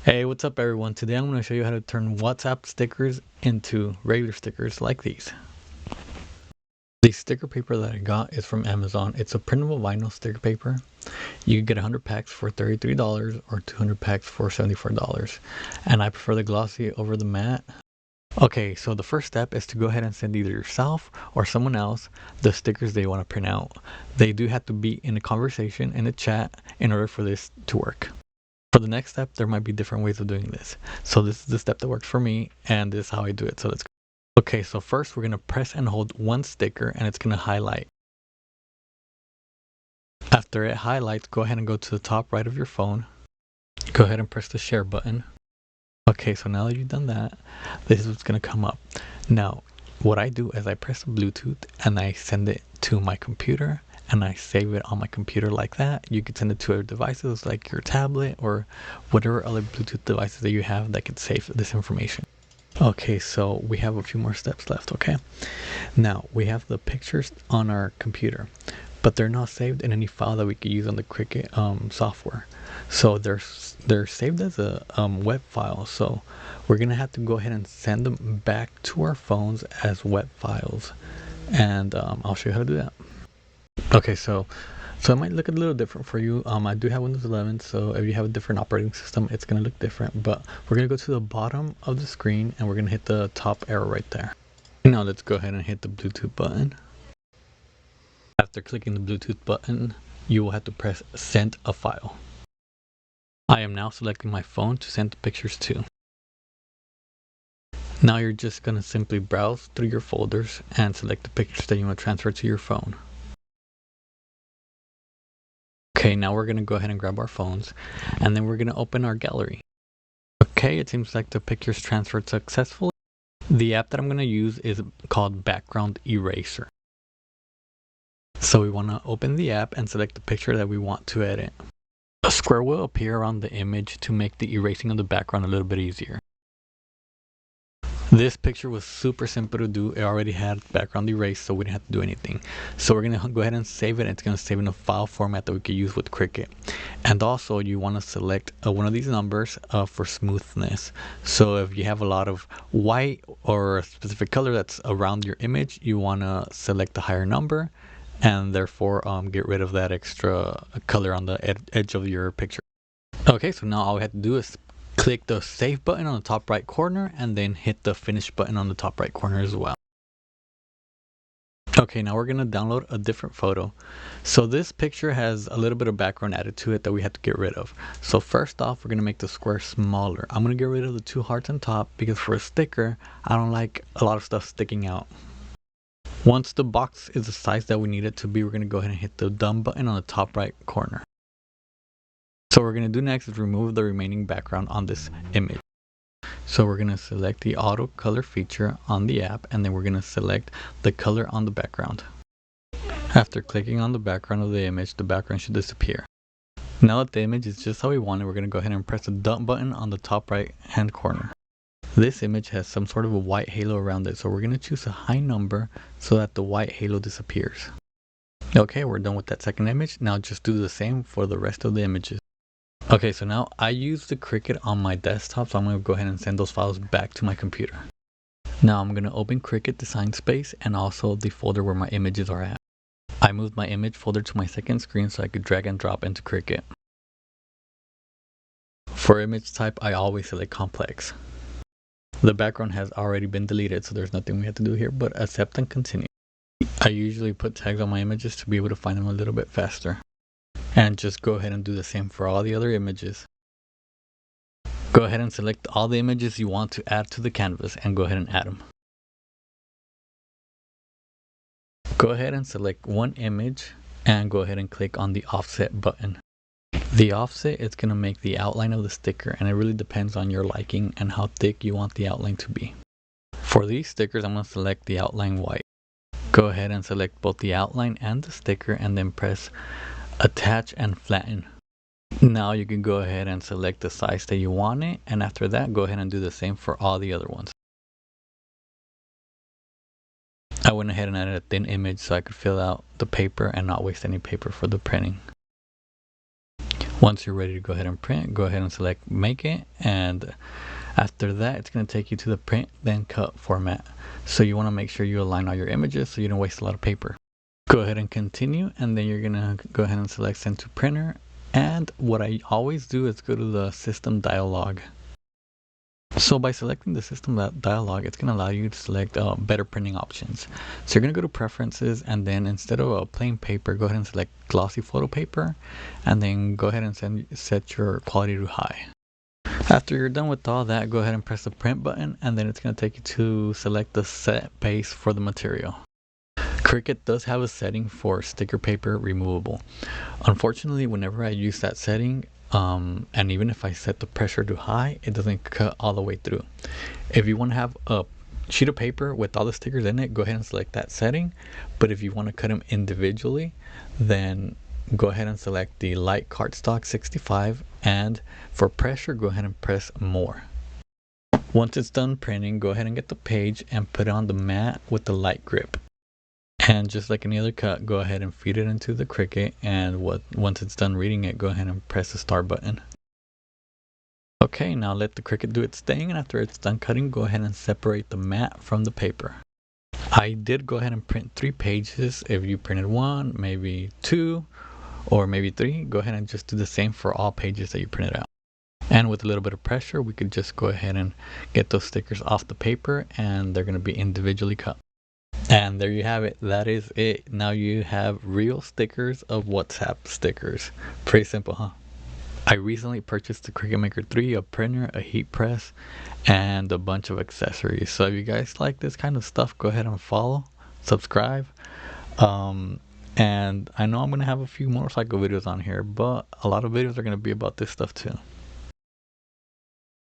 Hey, what's up everyone? Today I'm going to show you how to turn WhatsApp stickers into regular stickers like these. The sticker paper that I got is from Amazon. It's a printable vinyl sticker paper. You can get 100 packs for $33 or 200 packs for $74. And I prefer the glossy over the matte. Okay, so the first step is to go ahead and send either yourself or someone else the stickers they want to print out. They do have to be in a conversation, in a chat, in order for this to work. For the next step, there might be different ways of doing this. So this is the step that works for me, and this is how I do it. So let's go. Okay, so first we're going to press and hold one sticker, and it's going to highlight. After it highlights, go ahead and go to the top right of your phone. Go ahead and press the share button. Okay, so now that you've done that, this is what's going to come up. Now, what I do is I press Bluetooth, and I send it to my computer, and I save it on my computer like that. You could send it to other devices like your tablet or whatever other Bluetooth devices that you have that could save this information. Okay, so we have a few more steps left, okay? Now, we have the pictures on our computer, but they're not saved in any file that we could use on the Cricut software. So they're saved as a web file. So we're gonna have to go ahead and send them back to our phones as web files. And I'll show you how to do that. Okay, so it might look a little different for you. I do have Windows 11, so if you have a different operating system, it's going to look different. But we're going to go to the bottom of the screen, and we're going to hit the top arrow right there. Now let's go ahead and hit the Bluetooth button. After clicking the Bluetooth button, you will have to press Send a File. I am now selecting my phone to send the pictures to. Now you're just going to simply browse through your folders and select the pictures that you want to transfer to your phone. Okay, now we're going to go ahead and grab our phones, and then we're going to open our gallery. Okay, it seems like the pictures transferred successfully. The app that I'm going to use is called Background Eraser. So we want to open the app and select the picture that we want to edit. A square will appear around the image to make the erasing of the background a little bit easier. This picture was super simple to do. It already had background erase, so we didn't have to do anything. So we're going to go ahead and save it. It's going to save in a file format that we could use with Cricut. And also you want to select one of these numbers for smoothness. So if you have a lot of white or a specific color that's around your image, you want to select the higher number and therefore get rid of that extra color on the edge of your picture. Okay, so now all we have to do is click the save button on the top right corner and then hit the finish button on the top right corner as well. Okay, now we're going to download a different photo. So this picture has a little bit of background added to it that we have to get rid of. So first off, we're going to make the square smaller. I'm going to get rid of the two hearts on top because for a sticker, I don't like a lot of stuff sticking out. Once the box is the size that we need it to be, we're going to go ahead and hit the done button on the top right corner. So what we're going to do next is remove the remaining background on this image. So we're going to select the auto color feature on the app, and then we're going to select the color on the background. After clicking on the background of the image, the background should disappear. Now that the image is just how we want it, we're going to go ahead and press the done button on the top right hand corner. This image has some sort of a white halo around it, so we're going to choose a high number so that the white halo disappears. Okay, we're done with that second image. Now just do the same for the rest of the images. Okay, so now I use the Cricut on my desktop, so I'm going to go ahead and send those files back to my computer. Now I'm going to open Cricut Design Space and also the folder where my images are at. I moved my image folder to my second screen so I could drag and drop into Cricut. For image type, I always select complex. The background has already been deleted, so there's nothing we have to do here but accept and continue. I usually put tags on my images to be able to find them a little bit faster. And just go ahead and do the same for all the other images. Go ahead and select all the images you want to add to the canvas and go ahead and add them. Go ahead and select one image and go ahead and click on the offset button. The offset is going to make the outline of the sticker, and it really depends on your liking and how thick you want the outline to be. For these stickers, I'm going to select the outline white. Go ahead and select both the outline and the sticker and then press attach and flatten. Now you can go ahead and select the size that you want it, and after that go ahead and do the same for all the other ones. I went ahead and added a thin image so I could fill out the paper and not waste any paper for the printing. Once you're ready to go ahead and print, go ahead and select make it, and after that it's going to take you to the print then cut format. So you want to make sure you align all your images so you don't waste a lot of paper. Go ahead and continue, and then you're going to go ahead and select send to printer, and what I always do is go to the system dialog. So by selecting the system dialog, it's going to allow you to select better printing options. So you're going to go to preferences, and then instead of a plain paper, go ahead and select glossy photo paper, and then go ahead and set your quality to high. After you're done with all that, go ahead and press the print button, and then it's going to take you to select the set base for the material. Cricut does have a setting for sticker paper removable. Unfortunately, whenever I use that setting, and even if I set the pressure to high, it doesn't cut all the way through. If you want to have a sheet of paper with all the stickers in it, go ahead and select that setting. But if you want to cut them individually, then go ahead and select the light cardstock 65, and for pressure, go ahead and press more. Once it's done printing, go ahead and get the page and put it on the mat with the light grip. And just like any other cut, go ahead and feed it into the Cricut, and once it's done reading it, go ahead and press the start button. Okay, now let the Cricut do its thing, and after it's done cutting, go ahead and separate the mat from the paper. I did go ahead and print 3 pages. If you printed 1, maybe 2, or maybe 3, go ahead and just do the same for all pages that you printed out. And with a little bit of pressure, we could just go ahead and get those stickers off the paper, and they're going to be individually cut. And there you have it. That is it. Now you have real stickers of WhatsApp stickers. Pretty simple, huh? I recently purchased the Cricut Maker 3, a printer, a heat press, and a bunch of accessories. So if you guys like this kind of stuff, go ahead and follow, subscribe. And I know I'm going to have a few motorcycle videos on here, but a lot of videos are going to be about this stuff too.